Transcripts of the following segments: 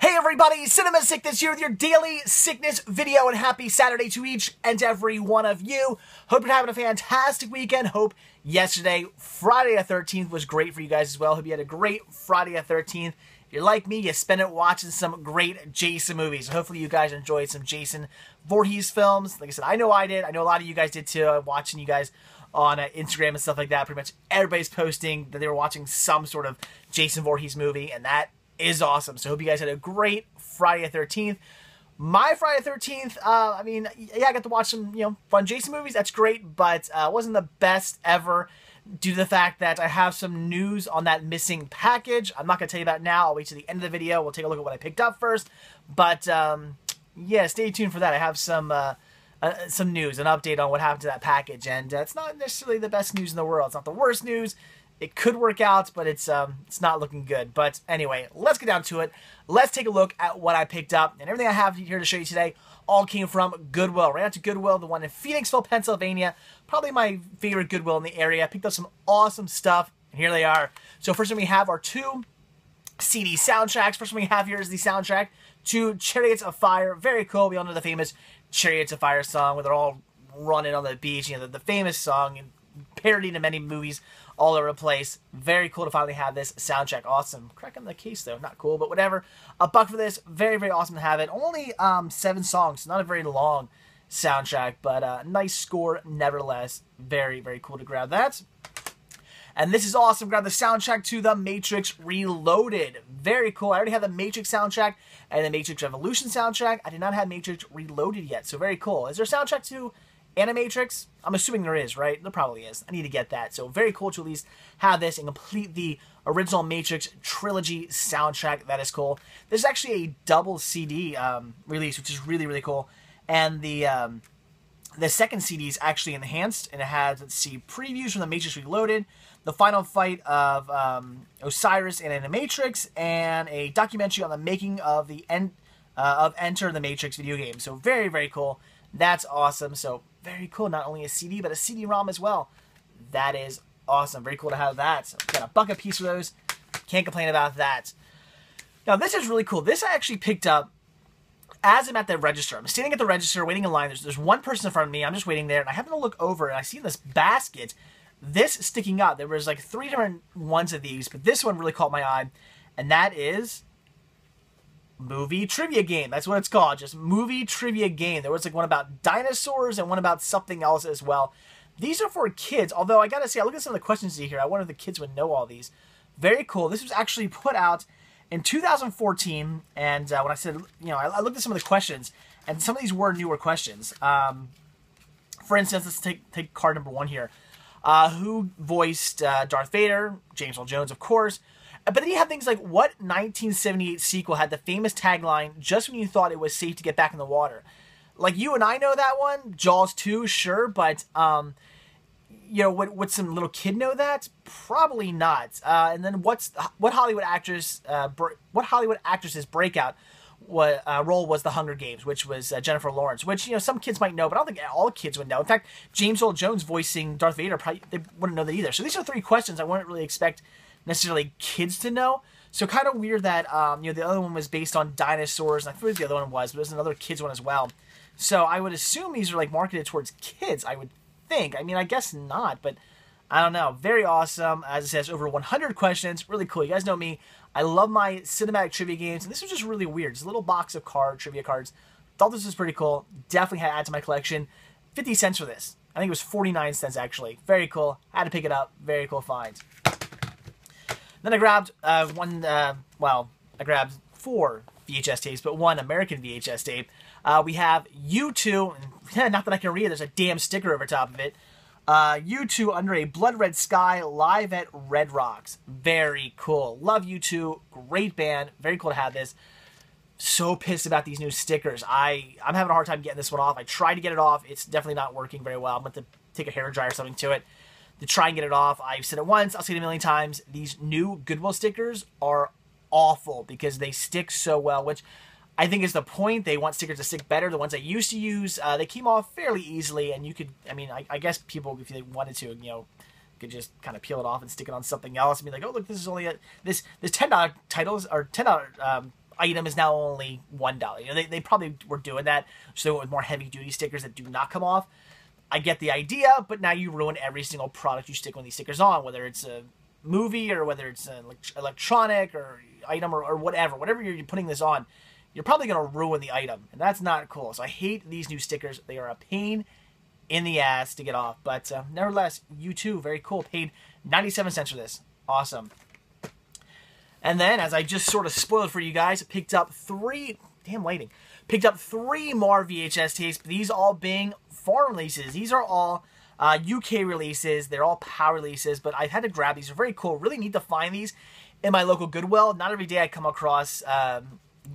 Hey everybody, Cinema Sickness here with your daily sickness video, and happy Saturday to each and every one of you. Hope you're having a fantastic weekend. Hope yesterday, Friday the 13th, was great for you guys as well. Hope you had a great Friday the 13th. If you're like me, you spend it watching some great Jason movies. Hopefully you guys enjoyed some Jason Voorhees films. Like I said, I know I did. I know a lot of you guys did too. I'm watching you guys on Instagram and stuff like that. Pretty much everybody's posting that they were watching some sort of Jason Voorhees movie, and that is awesome. So hope you guys had a great Friday the 13th. My Friday the 13th, I mean, yeah, I got to watch some, fun Jason movies. That's great, but it wasn't the best ever due to the fact that I have some news on that missing package. I'm not going to tell you about it now. I'll wait to the end of the video. We'll take a look at what I picked up first. But, yeah, stay tuned for that. I have some news, an update on what happened to that package. And it's not necessarily the best news in the world. It's not the worst news. It could work out, but it's not looking good. But anyway, let's get down to it. Let's take a look at what I picked up. And everything I have here to show you today all came from Goodwill. Right out to Goodwill, the one in Phoenixville, Pennsylvania. Probably my favorite Goodwill in the area. I picked up some awesome stuff, and here they are. So first one we have our two CD soundtracks. First one we have here is the soundtrack to Chariots of Fire. Very cool. We all know the famous Chariots of Fire song where they're all running on the beach. The famous song, parodied in many movies all over the place. Very cool to finally have this soundtrack. Awesome. Cracking the case though. Not cool, but whatever. $1 for this. Very, very awesome to have it. Only 7 songs. Not a very long soundtrack, but nice score nevertheless. Very, very cool to grab that. And this is awesome. Grab the soundtrack to The Matrix Reloaded. Very cool. I already have the Matrix soundtrack and the Matrix Revolution soundtrack. I did not have Matrix Reloaded yet, so very cool. Is there a soundtrack to Animatrix? I'm assuming there is, right? There probably is. I need to get that. So very cool to at least have this and complete the original Matrix trilogy soundtrack. That is cool. There's actually a double CD release, which is really, really cool. And the second CD is actually enhanced, and it has, let's see, previews from The Matrix Reloaded, the final fight of Osiris and Animatrix, and a documentary on the making of of Enter the Matrix video game. So very, very cool. That's awesome. So very cool. Not only a CD, but a CD-ROM as well. That is awesome. Very cool to have that. So got $1 a piece for those. Can't complain about that. Now, this is really cool. This I actually picked up as I'm at the register. I'm standing at the register, waiting in line. There's one person in front of me. I'm just waiting there, and I happen to look over, and I see this basket, this sticking out. There was like 3 different ones of these, but this one really caught my eye, and that is movie trivia game. That's what it's called. Just movie trivia game. There was like one about dinosaurs and one about something else as well. These are for kids, although I gotta say, I look at some of the questions here. I wonder if the kids would know all these. Very cool. This was actually put out in 2014, and when I said, I looked at some of the questions, and some of these were newer questions. For instance, let's take card number 1 here. Who voiced Darth Vader? James Earl Jones, of course. But then you have things like, what 1978 sequel had the famous tagline, just when you thought it was safe to get back in the water? Like, you and I know that one. Jaws 2, sure, but, would some little kid know that? Probably not. And then what Hollywood actress's breakout role was The Hunger Games, which was Jennifer Lawrence, which, some kids might know, but I don't think all kids would know. In fact, James Earl Jones voicing Darth Vader, probably they wouldn't know that either. So these are 3 questions I wouldn't really expect necessarily kids to know. So kind of weird that, the other one was based on dinosaurs, and I forget what the other one was, but there's another kids one as well. So I would assume these are like marketed towards kids, I would think. I mean, I guess not, but I don't know. Very awesome. As it says, over 100 questions. Really cool. You guys know me. I love my cinematic trivia games, and this was just really weird. Just a little box of trivia cards. Thought this was pretty cool. Definitely had to add to my collection. 50 cents for this. I think it was 49 cents, actually. Very cool. Had to pick it up. Very cool find. Then I grabbed I grabbed 4 VHS tapes, but 1 American VHS tape. We have U2, and not that I can read it, there's a damn sticker over top of it. U2 Under a Blood Red Sky, live at Red Rocks. Very cool. Love U2. Great band. Very cool to have this. So pissed about these new stickers. I'm having a hard time getting this one off. I tried to get it off. It's definitely not working very well. I'm going to take a hairdryer or something to it to try and get it off. I've said it once. I'll say it a million times. These new Goodwill stickers are awful because they stick so well, which I think is the point. They want stickers to stick better. The ones I used to use, they came off fairly easily, and you could, I guess people, if they wanted to, could just kind of peel it off and stick it on something else and be like, oh, look, this is only this $10 titles or $10 item is now only $1. You know, they probably were doing that so they went with more heavy-duty stickers that do not come off. I get the idea, but now you ruin every single product you stick one of these stickers on, whether it's a movie or whether it's an electronic or item or whatever you're putting this on, you're probably going to ruin the item, and that's not cool. So I hate these new stickers. They are a pain in the ass to get off, but nevertheless, U2, very cool. Paid 97 cents for this. Awesome. And then, as I just sort of spoiled for you guys, picked up three more VHS tapes, these all being foreign releases. These are all UK releases. They're all PAL releases, but I've had to grab these. They're very cool. Really need to find these in my local Goodwill. Not every day I come across like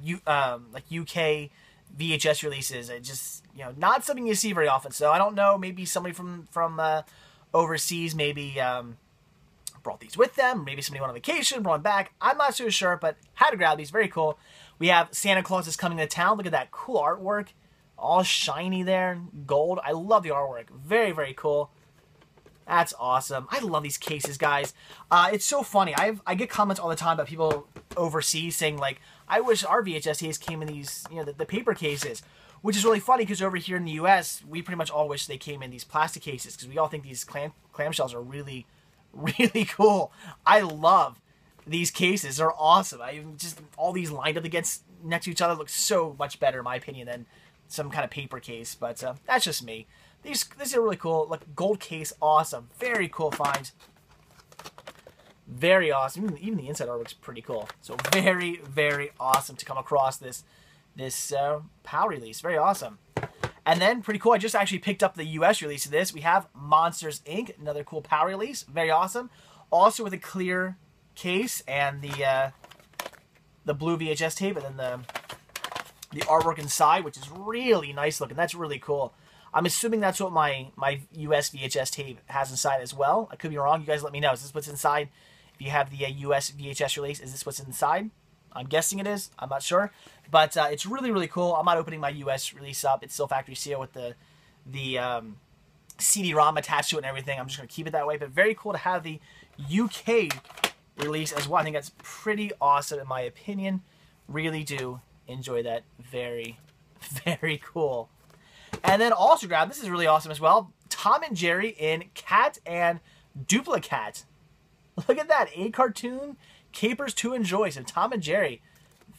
UK VHS releases. It just, you know, not something you see very often. So I don't know, maybe somebody from overseas maybe brought these with them. Maybe somebody went on vacation, brought them back. I'm not so sure, but had to grab these. Very cool. We have Santa Claus is Coming to Town. Look at that cool artwork. All shiny there. Gold. I love the artwork. Very, very cool. That's awesome. I love these cases, guys. It's so funny. I get comments all the time about people overseas saying, like, I wish our VHS tapes came in these, you know, the paper cases. Which is really funny because over here in the U.S., we pretty much all wish they came in these plastic cases because we all think these clamshells are really, really cool. I love these cases. They're awesome. Just all these lined up next to each other look so much better, in my opinion, than some kind of paper case. But that's just me. These are really cool. Like, gold case, awesome. Very cool finds. Very awesome. Even the inside artwork's pretty cool. So very, very awesome to come across this PAL release. Very awesome. And then, pretty cool, I just actually picked up the US release of this. We have Monsters, Inc., another cool PAL release. Very awesome. Also with a clear case and the blue VHS tape, and then the artwork inside, which is really nice looking. That's really cool. I'm assuming that's what my US VHS tape has inside as well. I could be wrong. You guys let me know. Is this what's inside? If you have the US VHS release, is this what's inside? I'm guessing it is. I'm not sure. But it's really, really cool. I'm not opening my US release up. It's still factory seal with the CD-ROM attached to it and everything. I'm just going to keep it that way. But very cool to have the UK release as well. I think that's pretty awesome in my opinion. Really do enjoy that. Very, very cool. And then also grab, this is really awesome as well, Tom and Jerry in Cat and Duplicat. Look at that. A cartoon, capers to enjoy. So Tom and Jerry.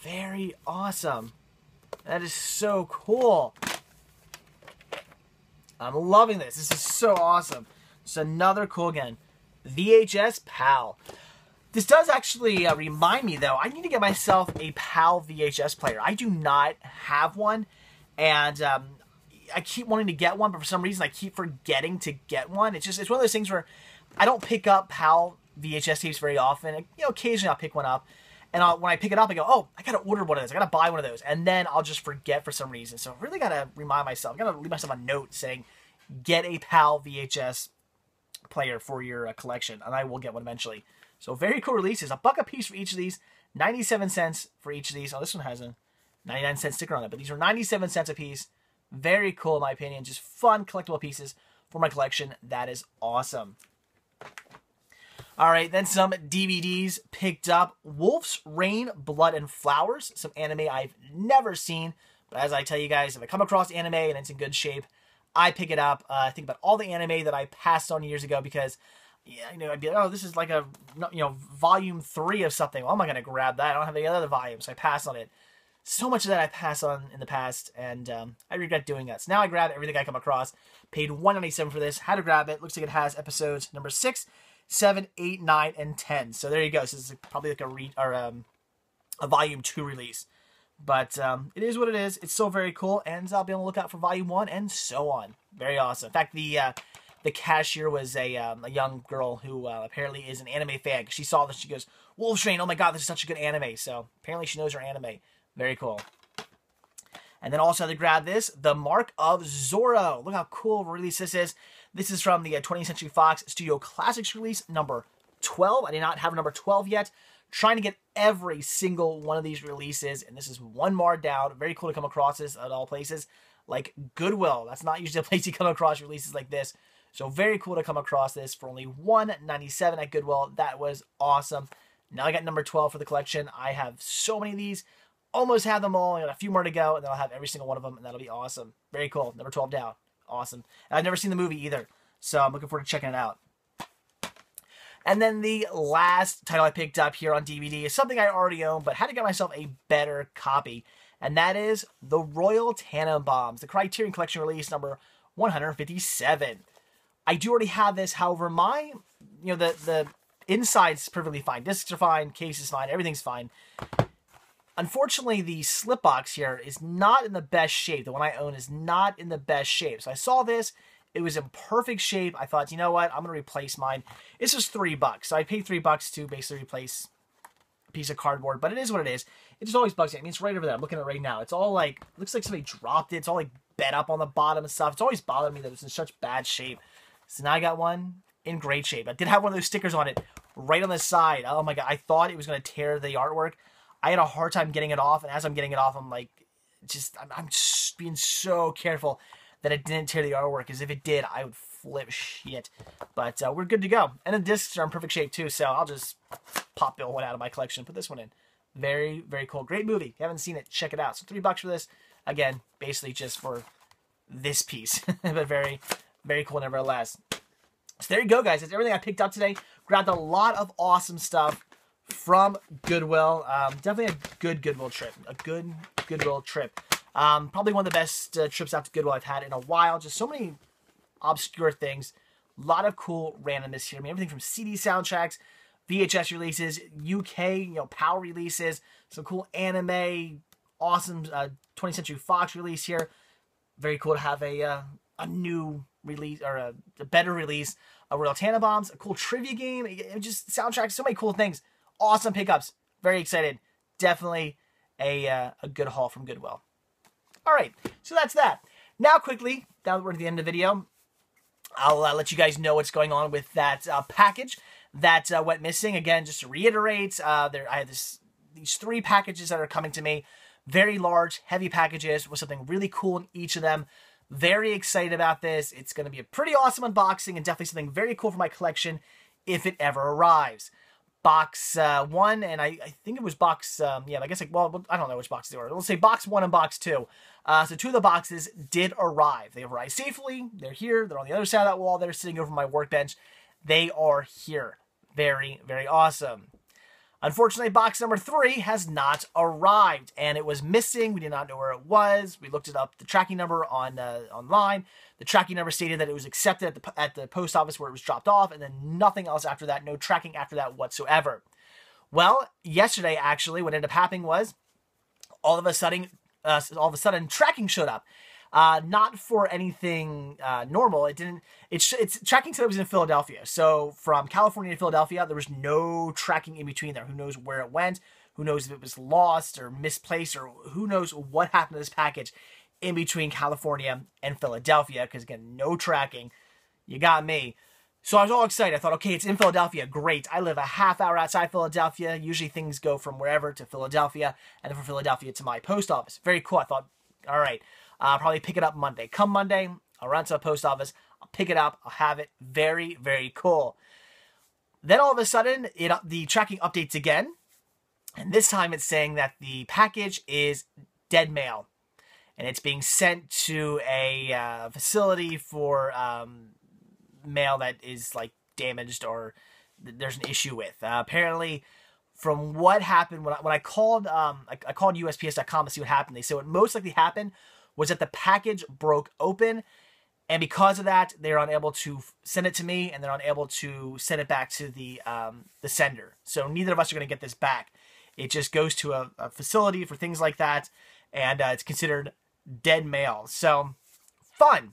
Very awesome. That is so cool. I'm loving this. This is so awesome. It's another cool, again, VHS PAL. This does actually remind me, though, I need to get myself a PAL VHS player. I do not have one, and I keep wanting to get one, but for some reason I keep forgetting to get one. It's one of those things where I don't pick up PAL VHS tapes very often. You know, occasionally I'll pick one up, and when I pick it up, I go, oh, I gotta order one of those. I gotta buy one of those, and then I'll just forget for some reason. So I really gotta remind myself. I gotta leave myself a note saying, get a PAL VHS player for your collection, and I will get one eventually. So very cool releases. $1 a piece for each of these. 97 cents for each of these. Oh, this one has a 99-cent sticker on it, but these are 97 cents a piece. Very cool in my opinion. Just fun collectible pieces for my collection. That is awesome. All right, then some DVDs picked up. Wolf's Rain, Blood, and Flowers. Some anime I've never seen. But as I tell you guys, if I come across anime and it's in good shape, I pick it up. I think about all the anime that I passed on years ago because, yeah, you know, I'd be like, oh, this is like a, you know, volume 3 of something. Well, I'm not going to grab that. I don't have any other volumes, so I pass on it. So much of that I passed on in the past, and I regret doing that. So now I grab everything I come across. Paid $1.97 for this. Had to grab it. Looks like it has episodes number 6, 7, 8, 9, and 10. So there you go. So this is probably like a volume 2 release. But it is what it is. It's still very cool, and I'll be on the lookout for volume 1 and so on. Very awesome. In fact, the cashier was a young girl who apparently is an anime fan. She saw this, she goes, Wolf's Rain, oh my god, this is such a good anime. So apparently she knows her anime. Very cool. And then also I had to grab this, The Mark of Zorro. Look how cool of a release this is. This is from the 20th Century Fox Studio Classics release, number 12. I did not have number 12 yet. Trying to get every single one of these releases, and this is one more down. Very cool to come across this at all places, like Goodwill. That's not usually a place you come across releases like this. So very cool to come across this for only $1.97 at Goodwill. That was awesome. Now I got number 12 for the collection. I have so many of these. almost have them all. I got a few more to go, and then I'll have every single one of them, and that'll be awesome. Very cool. Number 12 down. Awesome. And I've never seen the movie either, so I'm looking forward to checking it out. And then the last title I picked up here on DVD is something I already own, but had to get myself a better copy, and that is The Royal Tannenbaums, the Criterion Collection release number 157. I do already have this, however, the inside's perfectly fine. Discs are fine, case is fine, everything's fine. Unfortunately, the slip box here is not in the best shape. The one I own is not in the best shape. So I saw this. It was in perfect shape. I thought, you know what? I'm going to replace mine. This was $3. So I paid $3 to basically replace a piece of cardboard. But it is what it is. It just always bugs me. I mean, it's right over there. I'm looking at it right now. It's all like, looks like somebody dropped it. It's all like bent up on the bottom and stuff. It's always bothered me that it's in such bad shape. So now I got one in great shape. I did have one of those stickers on it right on the side. Oh my God. I thought it was going to tear the artwork. I had a hard time getting it off. And as I'm getting it off, I'm like, I'm just being so careful that it didn't tear the artwork, because if it did, I would flip shit. But we're good to go. And the discs are in perfect shape too, so I'll just pop one out of my collection and put this one in. Very, very cool. Great movie. If you haven't seen it, check it out. So $3 for this. Again, basically just for this piece. But very, very cool nevertheless. So there you go, guys. That's everything I picked up today. Grabbed a lot of awesome stuff from Goodwill. Definitely a good Goodwill trip. A good Goodwill trip. Probably one of the best trips out to Goodwill I've had in a while. Just so many obscure things. A lot of cool randomness here. I mean, everything from CD soundtracks, VHS releases, UK, PAL releases, some cool anime, awesome 20th Century Fox release here. Very cool to have a new release, or a better release of Royal Tannenbaums, a cool trivia game, just soundtracks, so many cool things. Awesome pickups. Very excited. Definitely a good haul from Goodwill. All right, so that's that. Now quickly, now that we're at the end of the video, I'll let you guys know what's going on with that package that went missing. Again, just to reiterate, I have these 3 packages that are coming to me. Very large, heavy packages with something really cool in each of them. Very excited about this. It's going to be a pretty awesome unboxing and definitely something very cool for my collection if it ever arrives. Box 1, and I think it was box, yeah, I guess, well, I don't know which boxes they were. Let's say box 1 and box 2. So 2 of the boxes did arrive. They arrived safely. They're here. They're on the other side of that wall. They're sitting over my workbench. They are here. Very, very awesome. Unfortunately, box number 3 has not arrived, and it was missing. We did not know where it was. We looked it up, the tracking number online. The tracking number stated that it was accepted at the post office where it was dropped off, and then nothing else after that, no tracking after that whatsoever. Well, yesterday, actually, what ended up happening was all of a sudden tracking showed up. Not for anything normal. It didn't. It's tracking said it was in Philadelphia. So from California to Philadelphia, there was no tracking in between there. Who knows where it went? Who knows if it was lost or misplaced, or who knows what happened to this package in between California and Philadelphia? Because again, no tracking. You got me. So I was all excited. I thought, okay, it's in Philadelphia. Great. I live a half hour outside Philadelphia. Usually things go from wherever to Philadelphia, and then from Philadelphia to my post office. Very cool. I thought, all right. I'll probably pick it up Monday. Come Monday, I'll run to the post office. I'll pick it up. I'll have it. Very, very cool. Then all of a sudden, the tracking updates again. And this time it's saying that the package is dead mail. And it's being sent to a facility for mail that is like damaged or there's an issue with. Apparently, from what happened, when I called I called USPS.com to see what happened. They said what most likely happened was that the package broke open, and because of that, they're unable to send it to me, and they're unable to send it back to the sender. So neither of us are going to get this back. It just goes to a facility for things like that, and it's considered dead mail. So, fun.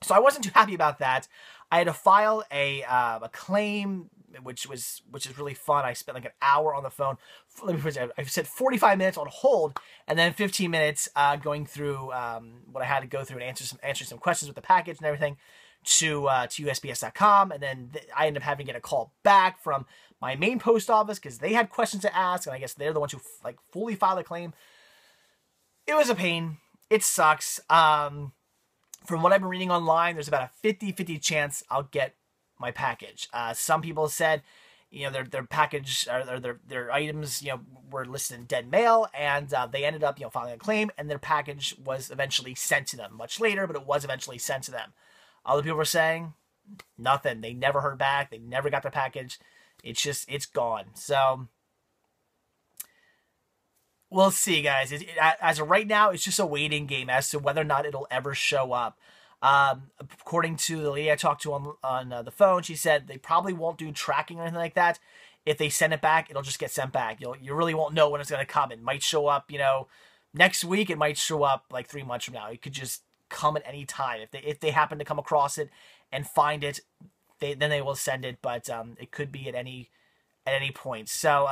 So I wasn't too happy about that. I had to file a claim, which is really fun. I spent like an hour on the phone. Let me put it, I said 45 minutes on hold, and then 15 minutes going through what I had to go through and answer some questions with the package and everything to USPS.com, and then I ended up having to get a call back from my main post office because they had questions to ask, and I guess they're the ones who like fully filed the claim. It was a pain. It sucks. From what I've been reading online, there's about a 50-50 chance I'll get my package. Some people said their package or their items, were listed in dead mail, and they ended up, filing a claim, and their package was eventually sent to them much later, but it was eventually sent to them. Other people were saying nothing. They never heard back. They never got their package. It's gone. So we'll see, guys. As of right now, it's just a waiting game as to whether or not it'll ever show up. According to the lady I talked to on the phone, she said they probably won't do tracking or anything like that. If they send it back, it'll just get sent back. You really won't know when it's going to come. It might show up, next week. It might show up like 3 months from now. It could just come at any time. If they happen to come across it and find it, then they will send it. But it could be at any point. So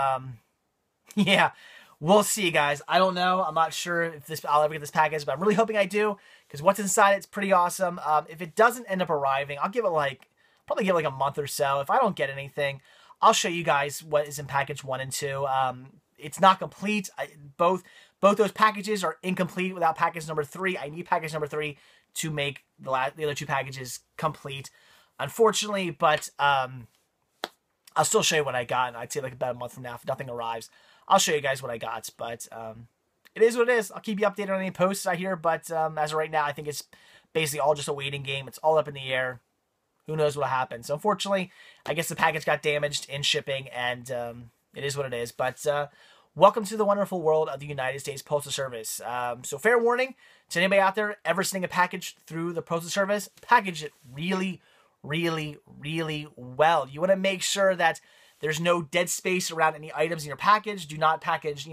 yeah. We'll see, guys. I don't know. I'm not sure if I'll ever get this package, but I'm really hoping I do, because what's inside it's pretty awesome. If it doesn't end up arriving, I'll probably give it like a month or so. If I don't get anything, I'll show you guys what is in package 1 and 2. It's not complete. Both those packages are incomplete without package number 3. I need package number 3 to make the other 2 packages complete, unfortunately. But I'll still show you what I got, and I'd say like about a month from now, if nothing arrives, I'll show you guys what I got. But it is what it is. I'll keep you updated on any posts I hear. But as of right now, I think it's basically all just a waiting game. It's all up in the air. Who knows what'll happen? So unfortunately, I guess the package got damaged in shipping, and it is what it is. But welcome to the wonderful world of the United States Postal Service. So fair warning to anybody out there ever sending a package through the Postal Service, package it really, really, really well. You want to make sure that there's no dead space around any items in your package. Do not package,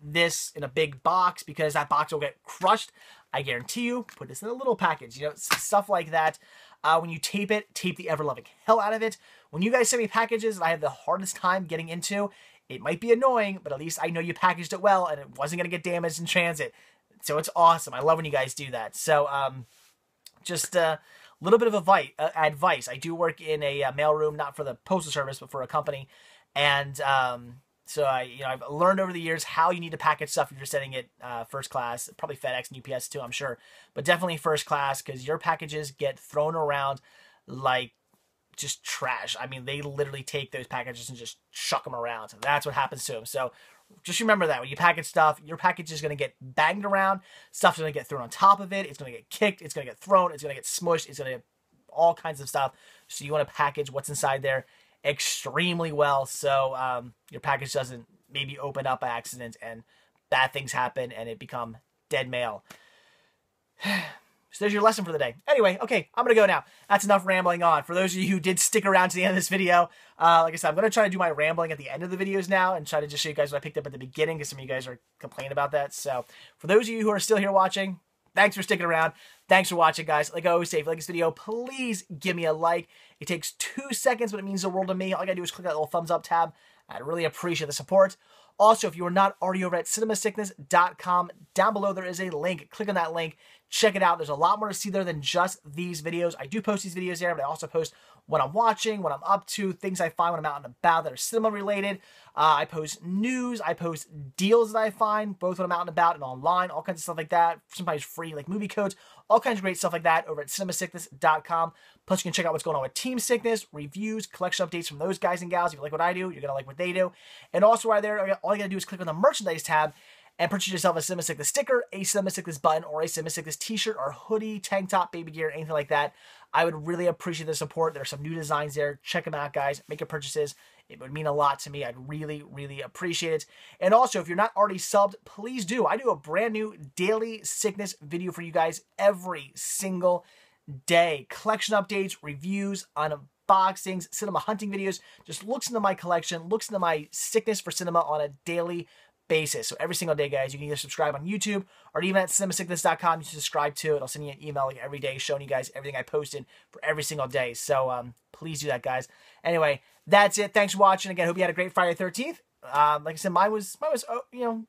this in a big box, because that box will get crushed. I guarantee you. Put this in a little package, stuff like that. When you tape it, tape the ever-loving hell out of it. When you guys send me packages that I have the hardest time getting into, it might be annoying, but at least I know you packaged it well and it wasn't going to get damaged in transit. So it's awesome. I love when you guys do that. So just little bit of advice. I do work in a mailroom, not for the Postal Service, but for a company. And so I've learned over the years how you need to package stuff if you're sending it first class, probably FedEx and UPS too, I'm sure, but definitely first class, because your packages get thrown around like just trash. I mean, they literally take those packages and just chuck them around. So that's what happens to them. So just remember that when you package stuff, your package is going to get banged around. Stuff's going to get thrown on top of it. It's going to get kicked. It's going to get thrown. It's going to get smushed. It's going to get all kinds of stuff. So you want to package what's inside there extremely well, so your package doesn't maybe open up by accident and bad things happen and it become dead mail. So there's your lesson for the day. Anyway, okay, I'm going to go now. That's enough rambling on. For those of you who did stick around to the end of this video, like I said, I'm going to try to do my rambling at the end of the videos now and try to just show you guys what I picked up at the beginning, because some of you guys are complaining about that. So for those of you who are still here watching, thanks for sticking around. Thanks for watching, guys. Like I always say, if you like this video, please give me a like. It takes 2 seconds, but it means the world to me. All you gotta do is click that little thumbs up tab. I'd really appreciate the support. Also, if you are not already over at cinemasickness.com, down below there is a link. Click on that link. Check it out. There's a lot more to see there than just these videos. I do post these videos there, but I also post what I'm watching, what I'm up to, things I find when I'm out and about that are cinema related. I post news. I post deals that I find, both when I'm out and about and online, all kinds of stuff like that. Sometimes free, like movie codes, all kinds of great stuff like that over at cinemasickness.com. Plus, you can check out what's going on with Team Sickness, reviews, collection updates from those guys and gals. If you like what I do, you're going to like what they do. And also right there, all you got to do is click on the merchandise tab and purchase yourself a Cinema Sickness sticker, a Cinema Sickness button, or a Cinema Sickness t-shirt or hoodie, tank top, baby gear, anything like that. I would really appreciate the support. There are some new designs there. Check them out, guys. Make your purchases. It would mean a lot to me. I'd really, really appreciate it. And also, if you're not already subbed, please do. I do a brand new daily sickness video for you guys every single day. Collection updates, reviews, unboxings, cinema hunting videos. Just looks into my collection, looks into my sickness for cinema on a daily basis. So every single day, guys, you can either subscribe on YouTube or even at cinemasickness.com. You can subscribe to it. I'll send you an email like every day showing you guys everything I posted for every single day. So please do that, guys. Anyway, that's it. Thanks for watching. Again, hope you had a great Friday the 13th. Like I said, mine was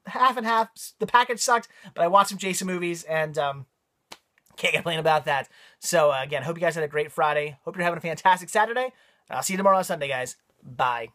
half and half. The package sucked, but I watched some Jason movies and can't complain about that. So again, hope you guys had a great Friday. Hope you're having a fantastic Saturday. I'll see you tomorrow on Sunday, guys. Bye.